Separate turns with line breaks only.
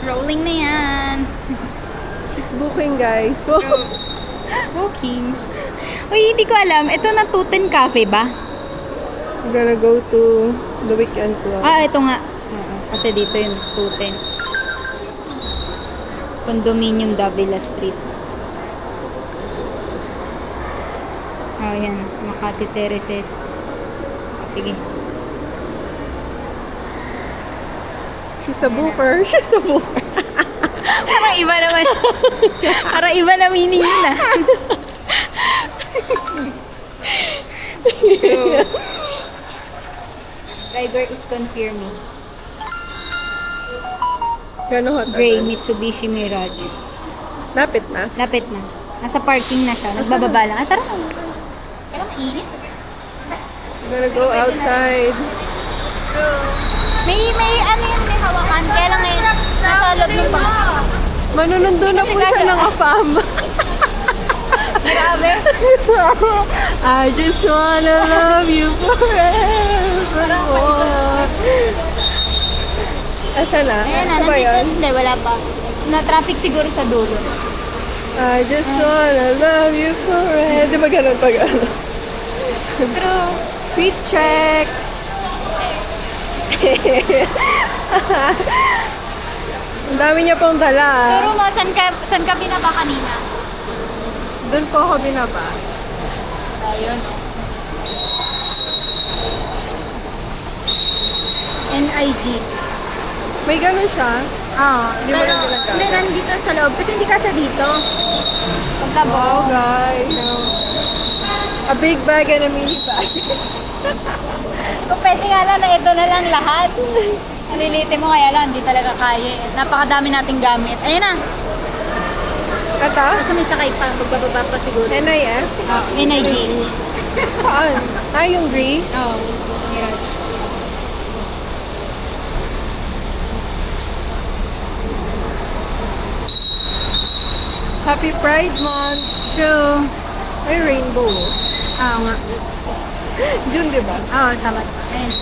Rolling na yan.
She's booking, guys.
Booking. Uy, hindi ko alam. Ito na Tuten Cafe ba?
I'm gonna go to the weekend club.
Ah, ito nga. Oo, kasi dito yung Tuten. Condominium Davila Street. Oh, yan. Makati Terraces. Sige.
She's a booker. She's a booker.
Parang iba naman. Parang iba na meaning yun ah. True. Driver is confirming.
Gano'n hot
Gray
agad?
Mitsubishi Mirage.
Lapit na.
Lapit na. Nasa parking na siya. Nagbababa lang. Ah, tara. Kailan mainit?
I'm gonna go outside.
May ano yun, may hawakan. Kaya lang ngayon, nasa loob ng bang.
Manunundo na
Kasi
po siya
kasi-
ng afam.
Grabe.
I just wanna love you forevermore. Asa na?
Ayan na,
Asa ba
nandito.
yun?
Hindi, wala pa. Na-traffic siguro sa dulo.
I just wanna love you forever. Di ba ganun pag ano?
True.
Fit check! Ang dami niya pong dala.
Pero mo, saan ka binaba kanina?
Doon po ako binaba.
Ayun. NIG.
May ganun siya.
Oo.
Hindi mo
Pero,
lang ginagamit.
hindi, nandito sa loob. Kasi hindi ka siya dito. Pagka
Wow, guys. A big bag and a mini bag.
Kung pwede nga lang na ito na lang lahat. Nalilite mo kaya lang, hindi talaga kaya. Napakadami nating gamit. Ayun na.
Ito?
Kasi may sakay pa. Magbababa pa siguro.
NIF?
NIG.
Saan? Ah, yung gray?
Oo. Mirage.
Happy Pride Month.
True.
Ay, rainbow.
Oo nga.
June, di ba?
Oo, tama. Ayun.